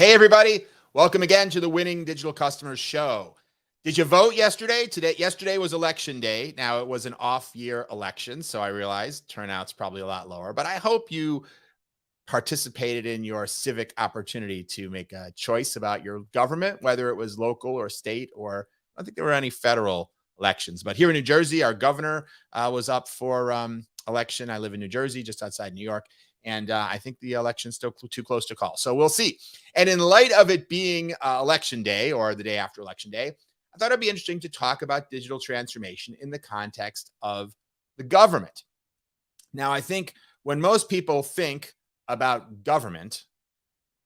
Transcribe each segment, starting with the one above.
Hey, everybody. Welcome again to the Winning Digital Customers Show. Did you vote yesterday? Yesterday was election day. Now, it was an off-year election, so I realized turnout's probably a lot lower, but I hope you participated in your civic opportunity to make a choice about your government, whether it was local or state, or I don't think there were any federal elections. But here in New Jersey, our governor was up for election. I live in New Jersey, just outside New York. And I think the election's still too close to call. So we'll see. And in light of it being election day or the day after election day, I thought it'd be interesting to talk about digital transformation in the context of the government. Now, I think when most people think about government,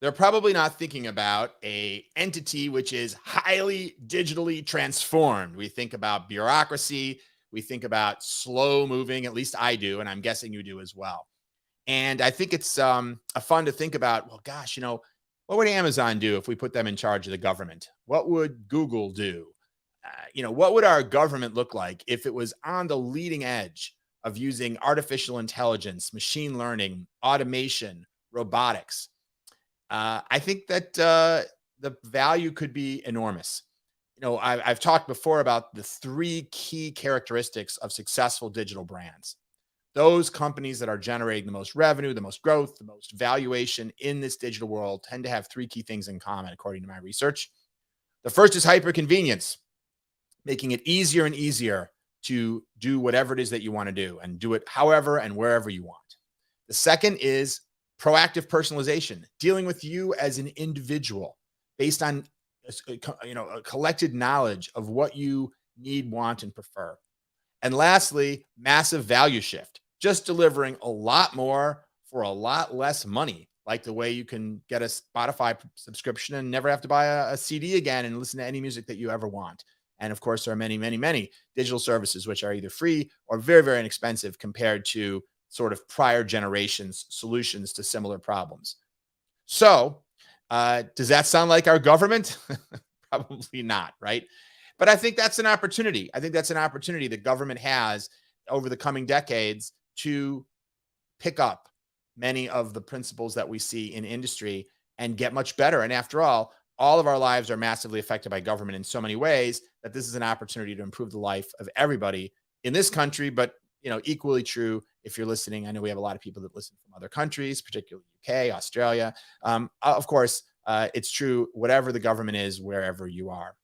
they're probably not thinking about an entity which is highly digitally transformed. We think about bureaucracy. We think about slow moving, at least I do, and I'm guessing you do as well. And I think it's fun to think about, well, gosh, what would Amazon do if we put them in charge of the government? What would Google do? What would our government look like if it was on the leading edge of using artificial intelligence, machine learning, automation, robotics? I think that the value could be enormous. I've talked before about the three key characteristics of successful digital brands. Those companies that are generating the most revenue, the most growth, the most valuation in this digital world tend to have three key things in common, according to my research. The first is hyperconvenience, making it easier and easier to do whatever it is that you want to do and do it however and wherever you want. The second is proactive personalization, dealing with you as an individual based on a collected knowledge of what you need, want, and prefer. And lastly, massive value shift, just delivering a lot more for a lot less money, like the way you can get a Spotify subscription and never have to buy a CD again and listen to any music that you ever want. And of course, there are many, many, many digital services which are either free or very, very inexpensive compared to sort of prior generations' solutions to similar problems. So does that sound like our government? Probably not, right? But I think that's an opportunity. I think that's an opportunity that government has over the coming decades to pick up many of the principles that we see in industry and get much better. And after all of our lives are massively affected by government in so many ways that this is an opportunity to improve the life of everybody in this country, but equally true if you're listening. I know we have a lot of people that listen from other countries, particularly UK, Australia. Of course, it's true whatever the government is, wherever you are.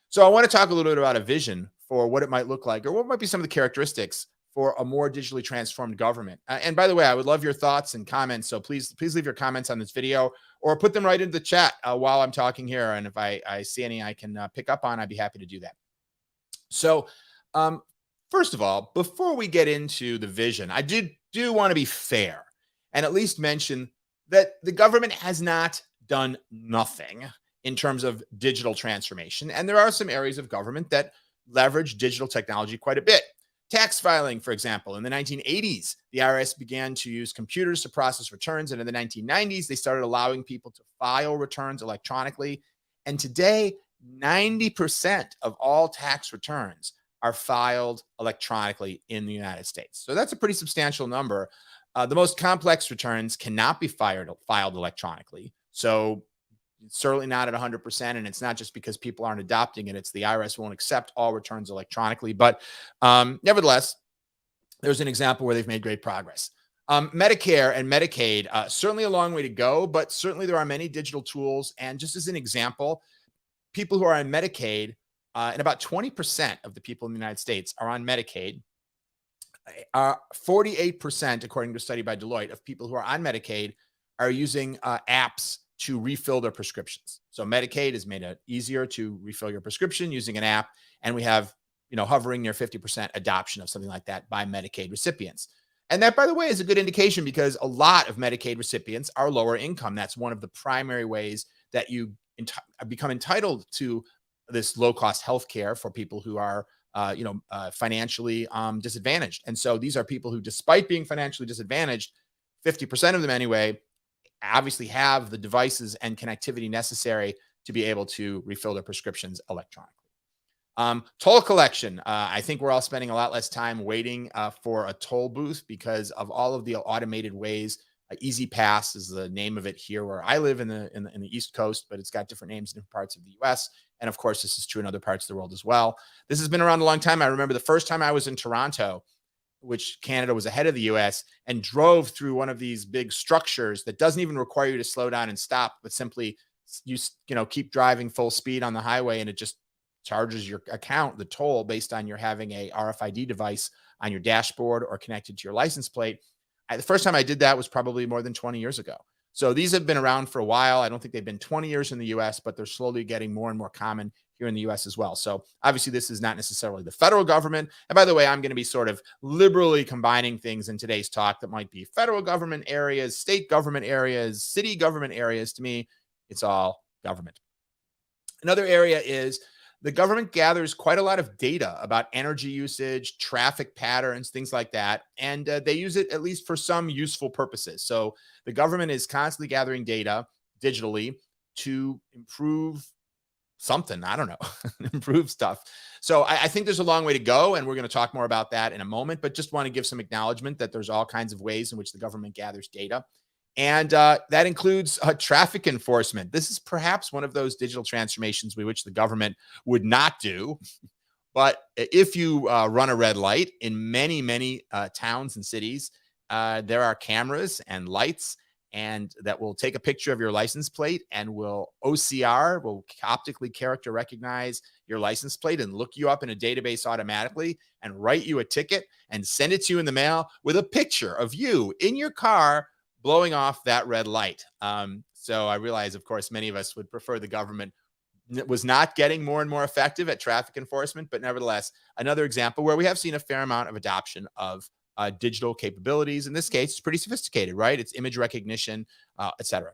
So I want to talk a little bit about a vision for what it might look like, or what might be some of the characteristics for a more digitally transformed government. And by the way, I would love your thoughts and comments. So please leave your comments on this video or put them right into the chat while I'm talking here. And if I see any I can pick up on, I'd be happy to do that. So first of all, before we get into the vision, I do want to be fair and at least mention that the government has not done nothing in terms of digital transformation. And there are some areas of government that leverage digital technology quite a bit. Tax filing, for example, in the 1980s, the IRS began to use computers to process returns. And in the 1990s, they started allowing people to file returns electronically. And today, 90% of all tax returns are filed electronically in the United States. So that's a pretty substantial number. The most complex returns cannot be filed electronically. So certainly not at 100%. And it's not just because people aren't adopting it. It's the IRS won't accept all returns electronically. But nevertheless, there's an example where they've made great progress. Medicare and Medicaid, certainly a long way to go, but certainly there are many digital tools. And just as an example, people who are on Medicaid, and about 20% of the people in the United States are on Medicaid. 48%, according to a study by Deloitte, of people who are on Medicaid are using apps to refill their prescriptions. So Medicaid has made it easier to refill your prescription using an app. And we have, hovering near 50% adoption of something like that by Medicaid recipients. And that, by the way, is a good indication because a lot of Medicaid recipients are lower income. That's one of the primary ways that you become entitled to this low-cost health care for people who are, financially disadvantaged. And so these are people who, despite being financially disadvantaged, 50% of them anyway, obviously have the devices and connectivity necessary to be able to refill their prescriptions electronically. Toll collection. I think we're all spending a lot less time waiting for a toll booth because of all of the automated ways Easy Pass is the name of it here where I live in the East Coast, but it's got different names in different parts of the US. And of course, this is true in other parts of the world as well. This has been around a long time. I remember the first time I was in Toronto, which Canada was ahead of the US, and drove through one of these big structures that doesn't even require you to slow down and stop, but simply keep driving full speed on the highway, and it just charges your account, the toll, based on your having a RFID device on your dashboard or connected to your license plate. The first time I did that was probably more than 20 years ago. So these have been around for a while. I don't think they've been 20 years in the US, but they're slowly getting more and more common here in the US as well. So obviously, this is not necessarily the federal government. And by the way, I'm going to be sort of liberally combining things in today's talk that might be federal government areas, state government areas, city government areas. To me, it's all government. Another area is the government gathers quite a lot of data about energy usage, traffic patterns, things like that. And they use it at least for some useful purposes. So the government is constantly gathering data digitally to improve something. I don't know, improve stuff. So I think there's a long way to go. And we're going to talk more about that in a moment, but just want to give some acknowledgement that there's all kinds of ways in which the government gathers data. And that includes traffic enforcement. This is perhaps one of those digital transformations which the government would not do. But if you run a red light in many, many towns and cities, there are cameras and lights, and that will take a picture of your license plate and will optically character recognize your license plate and look you up in a database automatically and write you a ticket and send it to you in the mail with a picture of you in your car blowing off that red light. So I realize, of course, many of us would prefer the government was not getting more and more effective at traffic enforcement, but nevertheless, another example where we have seen a fair amount of adoption of digital capabilities. In this case, it's pretty sophisticated, right? It's image recognition, et cetera.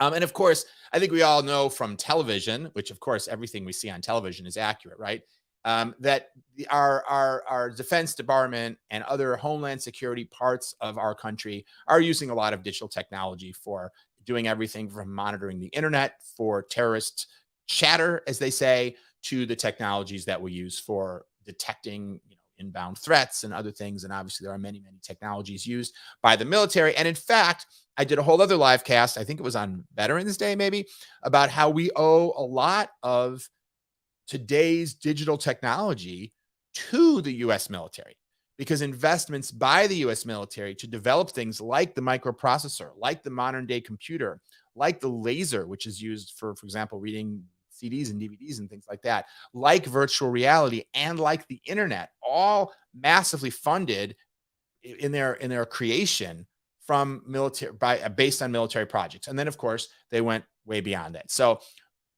And of course, I think we all know from television, which of course, everything we see on television is accurate, right? That our Defense Department and other Homeland Security parts of our country are using a lot of digital technology for doing everything from monitoring the internet for terrorist chatter, as they say, to the technologies that we use for detecting inbound threats and other things. And obviously, there are many, many technologies used by the military. And in fact, I did a whole other live cast, I think it was on Veterans Day, maybe, about how we owe a lot of today's digital technology to the US military, because investments by the US military to develop things like the microprocessor, like the modern day computer, like the laser, which is used for example, reading CDs and DVDs and things like that, like virtual reality and like the internet, all massively funded in their creation from military based on military projects. And then of course, they went way beyond that. So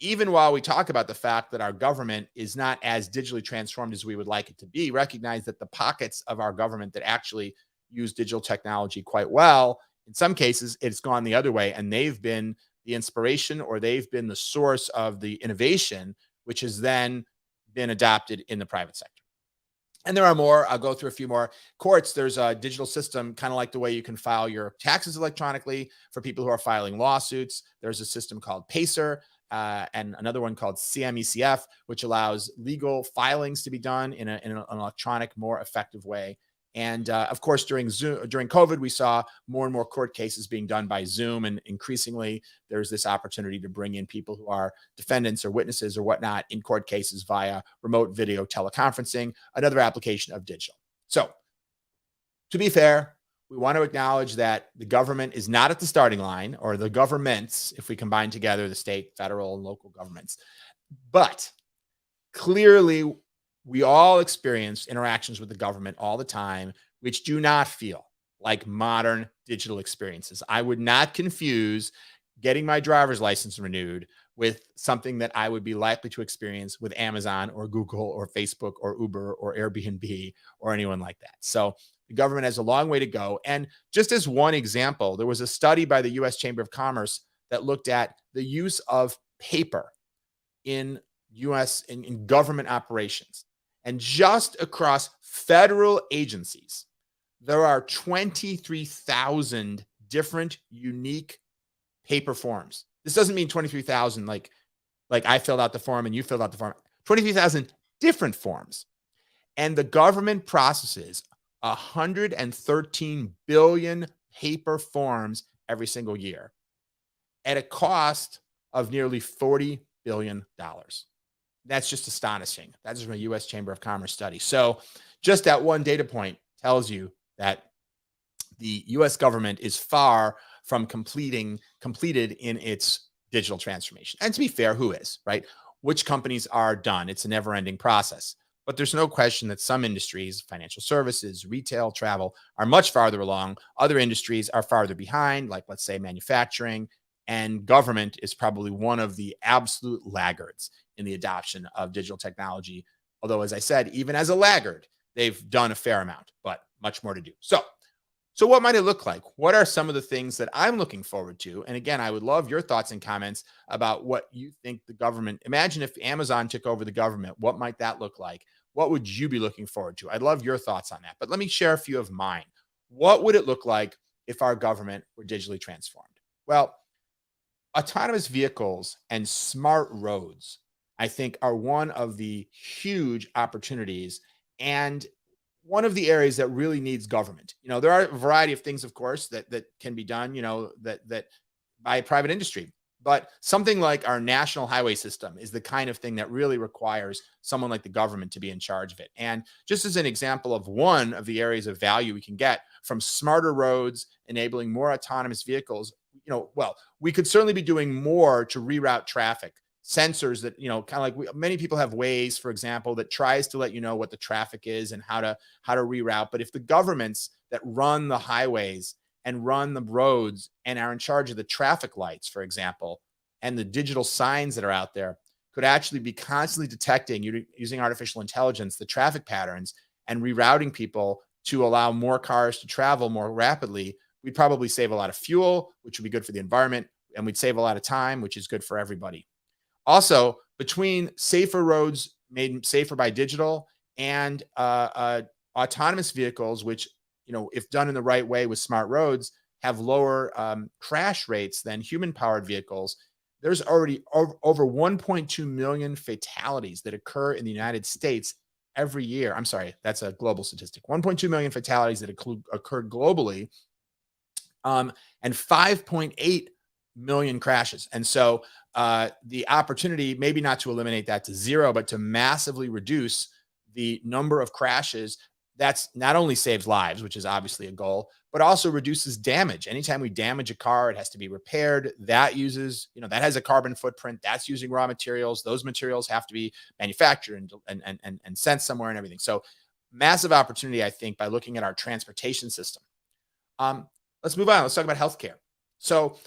even while we talk about the fact that our government is not as digitally transformed as we would like it to be, recognize that the pockets of our government that actually use digital technology quite well, in some cases, it's gone the other way, and they've been the inspiration or they've been the source of the innovation, which has then been adopted in the private sector. And there are more. I'll go through a few more. Courts, there's a digital system, kind of like the way you can file your taxes electronically for people who are filing lawsuits. There's a system called PACER. And another one called CMECF, which allows legal filings to be done in an electronic, more effective way. And of course, during COVID, we saw more and more court cases being done by Zoom, and increasingly there's this opportunity to bring in people who are defendants or witnesses or whatnot in court cases via remote video teleconferencing, another application of digital. So, to be fair, we want to acknowledge that the government is not at the starting line, or the governments, if we combine together the state, federal, and local governments. But clearly, we all experience interactions with the government all the time, which do not feel like modern digital experiences. I would not confuse getting my driver's license renewed with something that I would be likely to experience with Amazon or Google or Facebook or Uber or Airbnb or anyone like that. So the government has a long way to go. And just as one example, there was a study by the US Chamber of Commerce that looked at the use of paper in US in government operations. And just across federal agencies, there are 23,000 different unique paper forms. This doesn't mean 23,000 like I filled out the form and you filled out the form. 23,000 different forms. And the government processes 113 billion paper forms every single year at a cost of nearly $40 billion. That's just astonishing. That's from a US Chamber of Commerce study. So just that one data point tells you that the US government is far from completed in its digital transformation. And to be fair, who is, right? Which companies are done? It's a never-ending process. But there's no question that some industries, financial services, retail, travel, are much farther along. Other industries are farther behind, like let's say manufacturing, and government is probably one of the absolute laggards in the adoption of digital technology. Although, as I said, even as a laggard, they've done a fair amount, but much more to do. So what might it look like? What are some of the things that I'm looking forward to? And again, I would love your thoughts and comments about what you think the government, imagine if Amazon took over the government, what might that look like? What would you be looking forward to? I'd love your thoughts on that. But let me share a few of mine. What would it look like if our government were digitally transformed? Well, autonomous vehicles and smart roads, I think, are one of the huge opportunities and one of the areas that really needs government. There are a variety of things, of course, that can be done, that by private industry. But something like our national highway system is the kind of thing that really requires someone like the government to be in charge of it. And just as an example of one of the areas of value we can get from smarter roads, enabling more autonomous vehicles, well, we could certainly be doing more to reroute traffic. Sensors that, kind of like many people have Waze, for example, that tries to let you know what the traffic is and how to reroute. But if the governments that run the highways and run the roads and are in charge of the traffic lights, for example, and the digital signs that are out there could actually be constantly detecting using artificial intelligence, the traffic patterns and rerouting people to allow more cars to travel more rapidly, we'd probably save a lot of fuel, which would be good for the environment. And we'd save a lot of time, which is good for everybody. Also, between safer roads made safer by digital and autonomous vehicles, which, if done in the right way with smart roads, have lower crash rates than human-powered vehicles, there's already over 1.2 million fatalities that occur in the United States every year. I'm sorry, that's a global statistic. 1.2 million fatalities that occur globally, and 5.8 million crashes. And so the opportunity, maybe not to eliminate that to zero, but to massively reduce the number of crashes, that's not only saves lives, which is obviously a goal, but also reduces damage. Anytime we damage a car, it has to be repaired. That uses, that has a carbon footprint. That's using raw materials. Those materials have to be manufactured and sent somewhere and everything. So massive opportunity, I think, by looking at our transportation system. Let's move on. Let's talk about healthcare. So,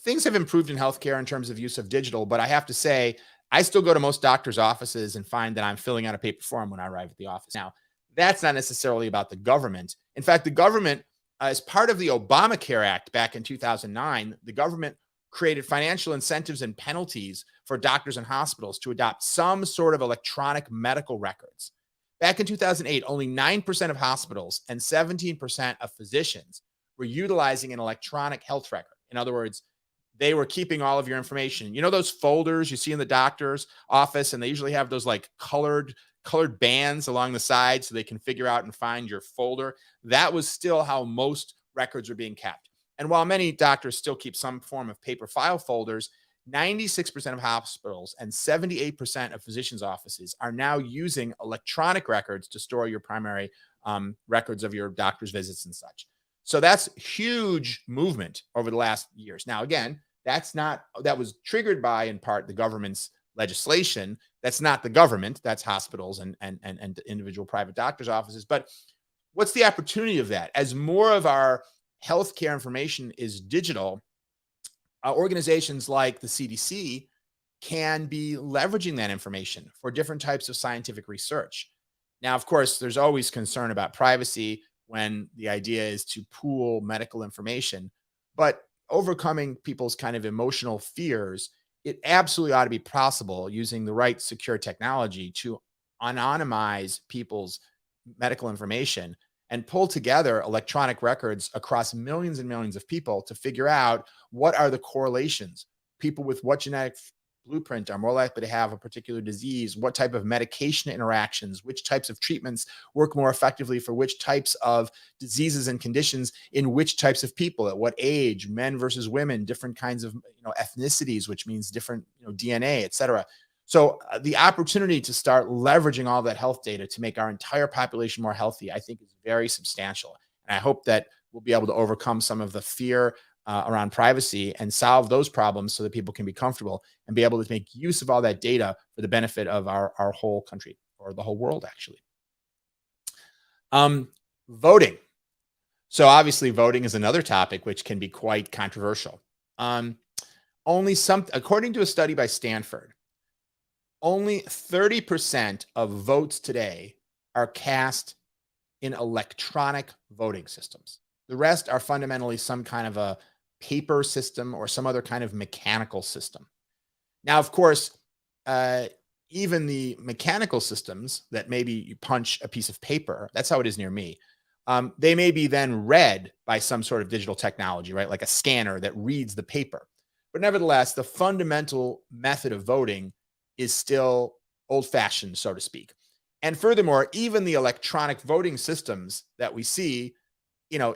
things have improved in healthcare in terms of use of digital, but I have to say, I still go to most doctors' offices and find that I'm filling out a paper form when I arrive at the office. Now, that's not necessarily about the government. In fact, the government, as part of the Obamacare Act back in 2009, the government created financial incentives and penalties for doctors and hospitals to adopt some sort of electronic medical records. Back in 2008, only 9% of hospitals and 17% of physicians were utilizing an electronic health record. In other words, they were keeping all of your information. Those folders you see in the doctor's office, and they usually have those like colored bands along the side so they can figure out and find your folder. That was still how most records were being kept. And while many doctors still keep some form of paper file folders, 96% of hospitals and 78% of physicians' offices are now using electronic records to store your primary records of your doctor's visits and such. So that's huge movement over the last years. Now, again, that was triggered by, in part, the government's legislation. That's not the government. That's hospitals and individual private doctors' offices. But what's the opportunity of that? As more of our healthcare information is digital, organizations like the CDC can be leveraging that information for different types of scientific research. Now, of course, there's always concern about privacy when the idea is to pool medical information, but overcoming people's kind of emotional fears, it absolutely ought to be possible using the right secure technology to anonymize people's medical information and pull together electronic records across millions and millions of people to figure out what are the correlations, people with what genetic blueprint are more likely to have a particular disease, what type of medication interactions, which types of treatments work more effectively for which types of diseases and conditions in which types of people, at what age, men versus women, different kinds of ethnicities, which means different DNA, et cetera. So the opportunity to start leveraging all that health data to make our entire population more healthy, I think, is very substantial. And I hope that we'll be able to overcome some of the fear around privacy and solve those problems so that people can be comfortable and be able to make use of all that data for the benefit of our whole country, or the whole world, actually. Voting. So obviously voting is another topic which can be quite controversial. According to a study by Stanford, only 30% of votes today are cast in electronic voting systems. The rest are fundamentally some kind of a paper system or some other kind of mechanical system. Now, of course, even the mechanical systems that maybe you punch a piece of paper, that's how it is near me. They may be then read by some sort of digital technology, right? Like a scanner that reads the paper. But nevertheless, the fundamental method of voting is still old-fashioned, so to speak. And furthermore, even the electronic voting systems that we see,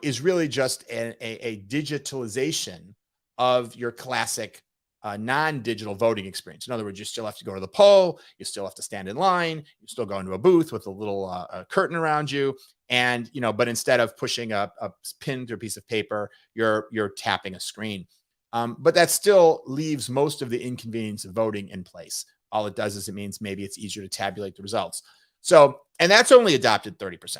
is really just a digitalization of your classic non-digital voting experience. In other words, you still have to go to the poll, you still have to stand in line, you still go into a booth with a little curtain around you, and but instead of pushing a pin through a piece of paper, you're tapping a screen. But that still leaves most of the inconvenience of voting in place. All it does is it means maybe it's easier to tabulate the results. So, and that's only adopted 30%.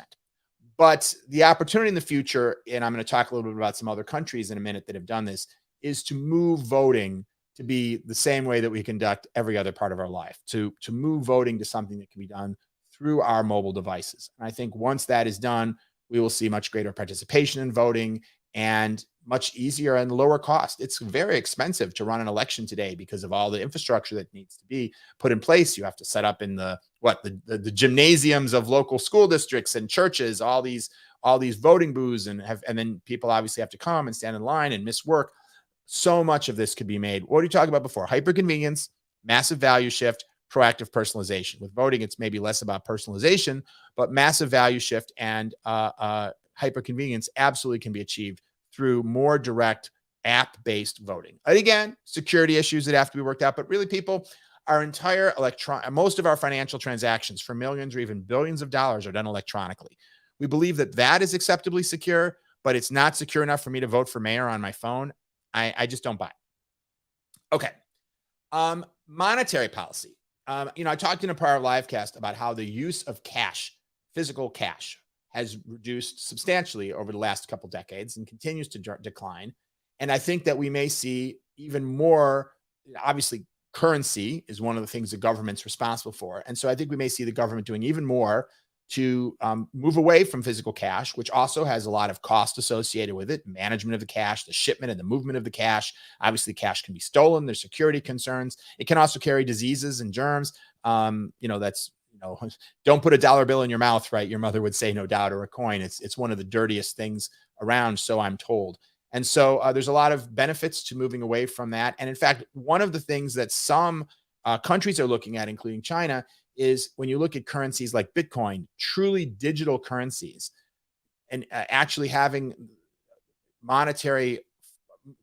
But the opportunity in the future, and I'm going to talk a little bit about some other countries in a minute that have done this, is to move voting to be the same way that we conduct every other part of our life, to move voting to something that can be done through our mobile devices. And I think once that is done, we will see much greater participation in voting and much easier and lower cost. It's very expensive to run an election today because of all the infrastructure that needs to be put in place. You have to set up in the gymnasiums of local school districts and churches, all these voting booths, and then people obviously have to come and stand in line and miss work. So much of this could be made. What are you talking about before? Hyperconvenience, massive value shift, proactive personalization. With voting, it's maybe less about personalization, but massive value shift and hyperconvenience absolutely can be achieved through more direct app-based voting. And again, security issues that have to be worked out, but really people, most of our financial transactions for millions or even billions of dollars are done electronically. We believe that that is acceptably secure, but it's not secure enough for me to vote for mayor on my phone. I just don't buy it. Okay. Monetary policy. I talked in a prior live cast about how the use of cash, physical cash, has reduced substantially over the last couple decades and continues to decline. And I think that we may see even more. Obviously, currency is one of the things the government's responsible for. And so I think we may see the government doing even more to move away from physical cash, which also has a lot of cost associated with it, management of the cash, the shipment and the movement of the cash. Obviously, cash can be stolen. There's security concerns. It can also carry diseases and germs. Don't put a dollar bill in your mouth, right? Your mother would say, no doubt, or a coin. It's one of the dirtiest things around, so I'm told. And so there's a lot of benefits to moving away from that. And in fact, one of the things that some countries are looking at, including China, is when you look at currencies like Bitcoin, truly digital currencies, and actually having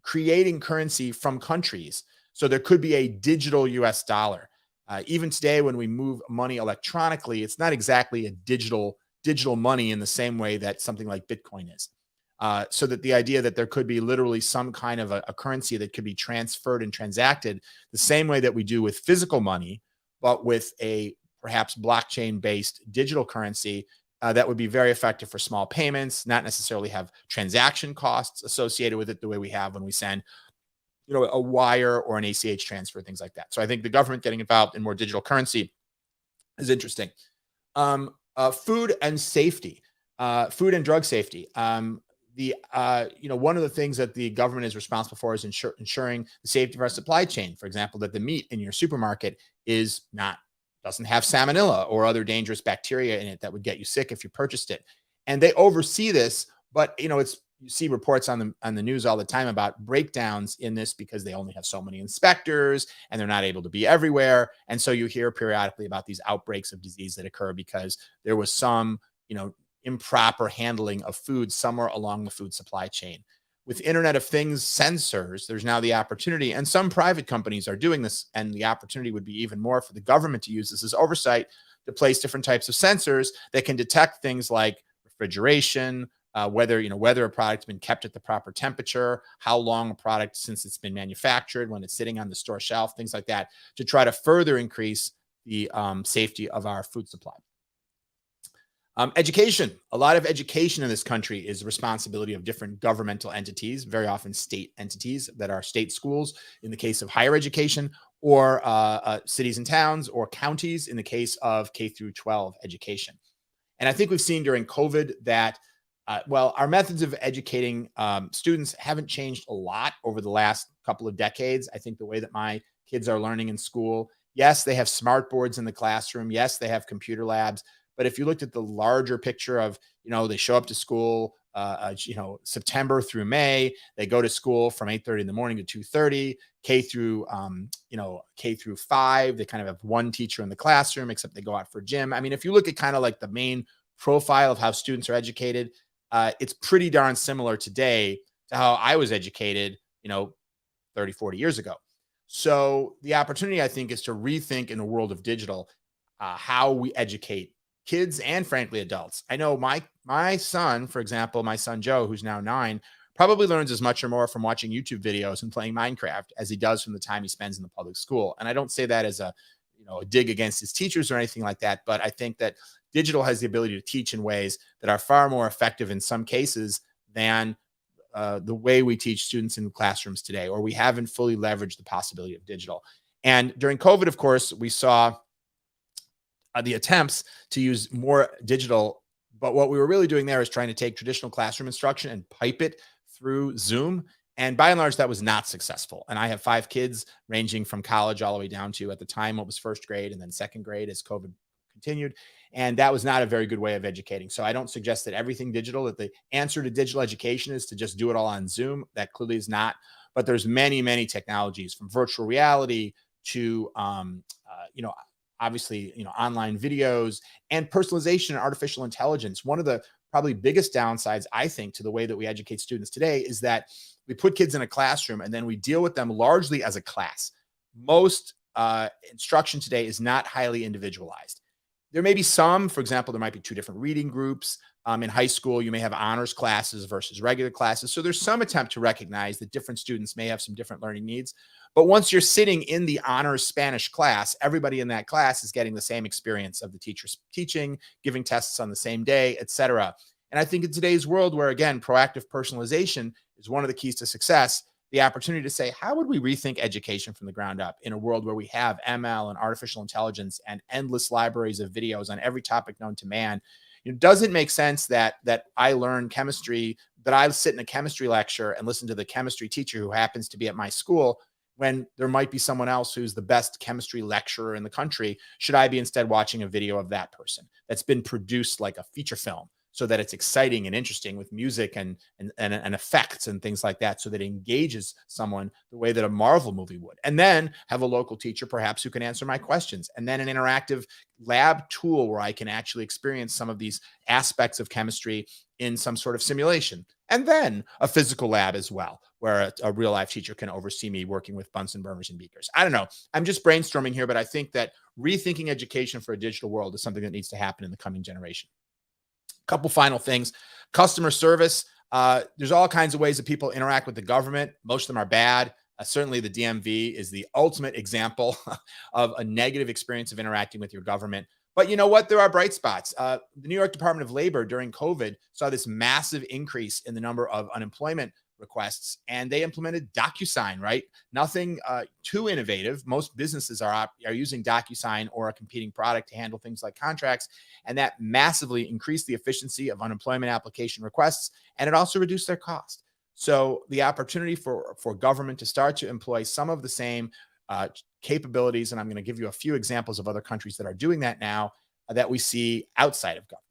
creating currency from countries. So there could be a digital US dollar. Even today, when we move money electronically, it's not exactly a digital money in the same way that something like Bitcoin is. So that the idea that there could be literally some kind of a currency that could be transferred and transacted the same way that we do with physical money, but with a perhaps blockchain-based digital currency that would be very effective for small payments, not necessarily have transaction costs associated with it the way we have when we send a wire or an ACH transfer, things like that. So I think the government getting involved in more digital currency is interesting. Food and safety, food and drug safety. One of the things that the government is responsible for is ensuring the safety of our supply chain. For example, that the meat in your supermarket doesn't have salmonella or other dangerous bacteria in it that would get you sick if you purchased it. And they oversee this, but it's you see reports on the news all the time about breakdowns in this because they only have so many inspectors and they're not able to be everywhere. And so you hear periodically about these outbreaks of disease that occur because there was some, improper handling of food somewhere along the food supply chain. With Internet of Things sensors, there's now the opportunity, and some private companies are doing this, and the opportunity would be even more for the government to use this as oversight to place different types of sensors that can detect things like refrigeration, whether a product's been kept at the proper temperature, how long a product since it's been manufactured, when it's sitting on the store shelf, things like that, to try to further increase the safety of our food supply. Education. A lot of education in this country is the responsibility of different governmental entities, very often state entities that are state schools in the case of higher education, or cities and towns, or counties in the case of K through 12 education. And I think we've seen during COVID that, our methods of educating students haven't changed a lot over the last couple of decades. I think the way that my kids are learning in school, yes, they have smart boards in the classroom. Yes, they have computer labs. But if you looked at the larger picture of, they show up to school, September through May, they go to school from 8:30 in the morning to 2:30, K through 5. They kind of have one teacher in the classroom, except they go out for gym. I mean, if you look at kind of like the main profile of how students are educated, it's pretty darn similar today to how I was educated, 30, 40 years ago. So the opportunity, I think, is to rethink in the world of digital how we educate kids and frankly adults. I know my son, for example, my son Joe, who's now 9, probably learns as much or more from watching YouTube videos and playing Minecraft as he does from the time he spends in the public school. And I don't say that as a dig against his teachers or anything like that, but I think that digital has the ability to teach in ways that are far more effective in some cases than the way we teach students in classrooms today, or we haven't fully leveraged the possibility of digital. And during COVID, of course, we saw the attempts to use more digital. But what we were really doing there is trying to take traditional classroom instruction and pipe it through Zoom. And by and large, that was not successful. And I have 5 kids ranging from college all the way down to, at the time, what was first grade and then second grade as COVID continued. And that was not a very good way of educating. So I don't suggest that everything digital, that the answer to digital education is to just do it all on Zoom. That clearly is not. But there's many, many technologies, from virtual reality to, obviously, online videos and personalization and artificial intelligence. One of the probably biggest downsides, I think, to the way that we educate students today is that we put kids in a classroom and then we deal with them largely as a class. Most instruction today is not highly individualized. There may be some, for example, there might be 2 different reading groups. In high school, you may have honors classes versus regular classes. So there's some attempt to recognize that different students may have some different learning needs. But once you're sitting in the honors Spanish class, everybody in that class is getting the same experience of the teacher's teaching, giving tests on the same day, et cetera. And I think in today's world where, again, proactive personalization is one of the keys to success, the opportunity to say, how would we rethink education from the ground up in a world where we have ML and artificial intelligence and endless libraries of videos on every topic known to man? It doesn't make sense that I learn chemistry, that I sit in a chemistry lecture and listen to the chemistry teacher who happens to be at my school, when there might be someone else who's the best chemistry lecturer in the country. Should I be instead watching a video of that person that's been produced like a feature film, so that it's exciting and interesting with music and effects and things like that, so that it engages someone the way that a Marvel movie would? And then have a local teacher perhaps who can answer my questions, and then an interactive lab tool where I can actually experience some of these aspects of chemistry in some sort of simulation, and then a physical lab as well, where a real life teacher can oversee me working with Bunsen burners and beakers. I don't know. I'm just brainstorming here, but I think that rethinking education for a digital world is something that needs to happen in the coming generation. Couple final things. Customer service. There's all kinds of ways that people interact with the government. Most of them are bad. Certainly the DMV is the ultimate example of a negative experience of interacting with your government. But you know what? There are bright spots. The New York Department of Labor during COVID saw this massive increase in the number of unemployment requests, and they implemented DocuSign, right? Nothing too innovative. Most businesses are using DocuSign or a competing product to handle things like contracts, and that massively increased the efficiency of unemployment application requests, and it also reduced their cost. So the opportunity for government to start to employ some of the same capabilities, and I'm going to give you a few examples of other countries that are doing that now, that we see outside of government.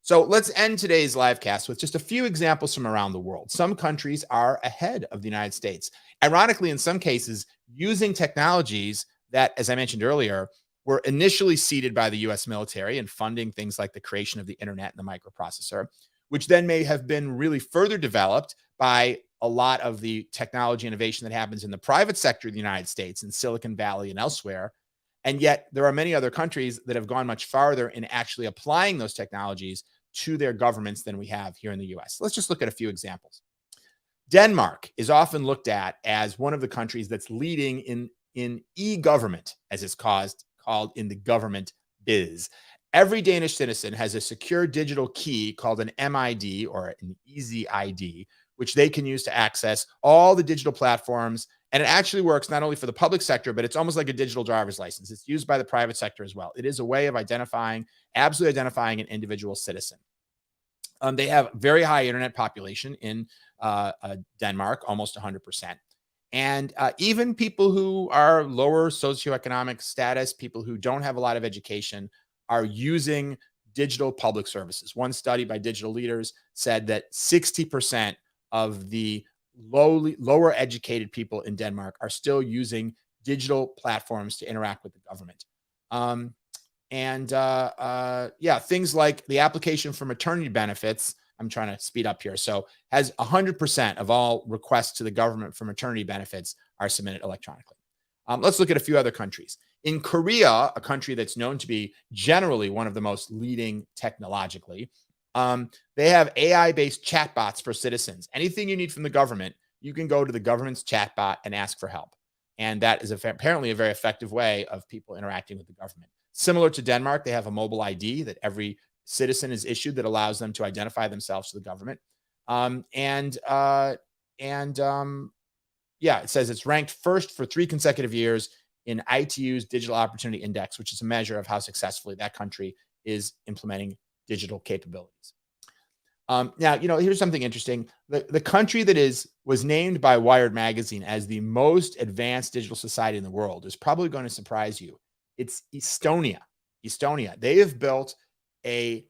So let's end today's live cast with just a few examples from around the world. Some countries are ahead of the United States. Ironically, in some cases, using technologies that, as I mentioned earlier, were initially seeded by the US military and funding things like the creation of the internet and the microprocessor, which then may have been really further developed by a lot of the technology innovation that happens in the private sector of the United States, in Silicon Valley and elsewhere. And yet, there are many other countries that have gone much farther in actually applying those technologies to their governments than we have here in the US. Let's just look at a few examples. Denmark is often looked at as one of the countries that's leading in e-government, as it's called in the government biz. Every Danish citizen has a secure digital key called an MID or an Easy ID, which they can use to access all the digital platforms. And it actually works not only for the public sector, but it's almost like a digital driver's license. It's used by the private sector as well. It is a way of absolutely identifying an individual citizen. They have very high internet population in Denmark, almost 100%. And even people who are lower socioeconomic status, people who don't have a lot of education, are using digital public services. One study by Digital Leaders said that 60% of the lower educated people in Denmark are still using digital platforms to interact with the government. Things like the application for maternity benefits. I'm trying to speed up here. So has 100% of all requests to the government for maternity benefits are submitted electronically. Let's look at a few other countries. In Korea, a country that's known to be generally one of the most leading technologically, they have AI-based chatbots for citizens. Anything you need from the government, you can go to the government's chatbot and ask for help. And that is apparently a very effective way of people interacting with the government. Similar to Denmark, they have a mobile ID that every citizen is issued that allows them to identify themselves to the government. It says it's ranked first for 3 consecutive years in ITU's Digital Opportunity Index, which is a measure of how successfully that country is implementing digital capabilities. Here's something interesting. The country that was named by Wired magazine as the most advanced digital society in the world is probably going to surprise you. It's Estonia. They have built an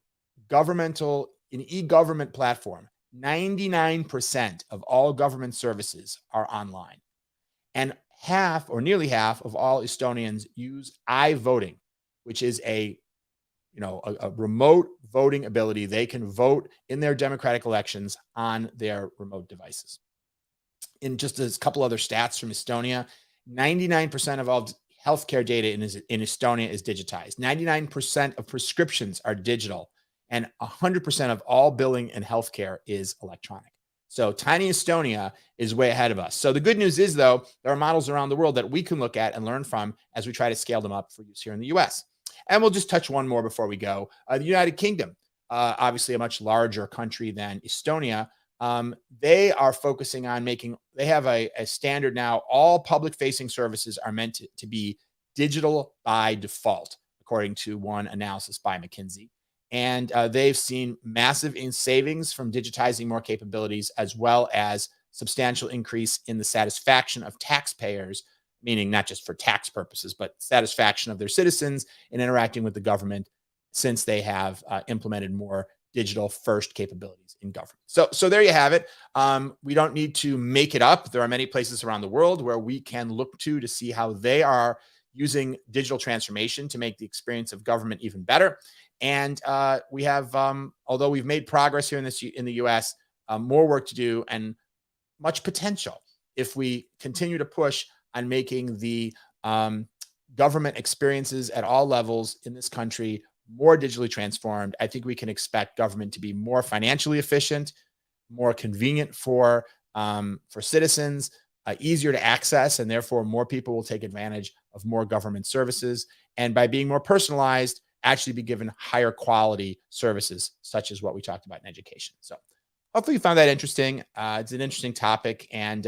e-government platform. 99% of all government services are online. And half or nearly half of all Estonians use iVoting, which is a remote voting ability. They can vote in their democratic elections on their remote devices. In just a couple other stats from Estonia, 99% of all healthcare data in Estonia is digitized. 99% of prescriptions are digital, and 100% of all billing and healthcare is electronic. So tiny Estonia is way ahead of us. So the good news is, though, there are models around the world that we can look at and learn from as we try to scale them up for use here in the US. And we'll just touch one more before we go. The United Kingdom, obviously a much larger country than Estonia. They are focusing on they have a standard now. All public-facing services are meant to be digital by default, according to one analysis by McKinsey. And they've seen massive savings from digitizing more capabilities, as well as substantial increase in the satisfaction of taxpayers, meaning not just for tax purposes, but satisfaction of their citizens in interacting with the government, since they have implemented more digital first capabilities in government. So there you have it. We don't need to make it up. There are many places around the world where we can look to see how they are using digital transformation to make the experience of government even better. And we have, although we've made progress here in the US, more work to do and much potential if we continue to push on making the government experiences at all levels in this country more digitally transformed. I think we can expect government to be more financially efficient, more convenient for citizens, easier to access, and therefore more people will take advantage of more government services. And by being more personalized, actually be given higher quality services, such as what we talked about in education. So hopefully you found that interesting. It's an interesting topic, and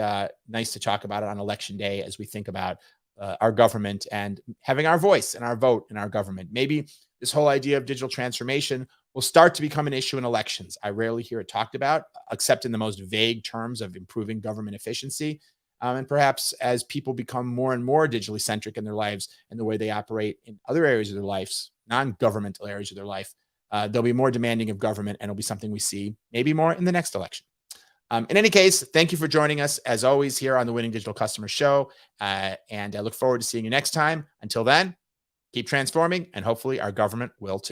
nice to talk about it on election day as we think about our government and having our voice and our vote in our government. Maybe this whole idea of digital transformation will start to become an issue in elections. I rarely hear it talked about, except in the most vague terms of improving government efficiency. And perhaps as people become more and more digitally centric in their lives and the way they operate in other areas of their lives, non-governmental areas of their life, they'll be more demanding of government, and it'll be something we see maybe more in the next election. In any case, thank you for joining us, as always, here on the Winning Digital Customer Show. And I look forward to seeing you next time. Until then, keep transforming, and hopefully our government will too.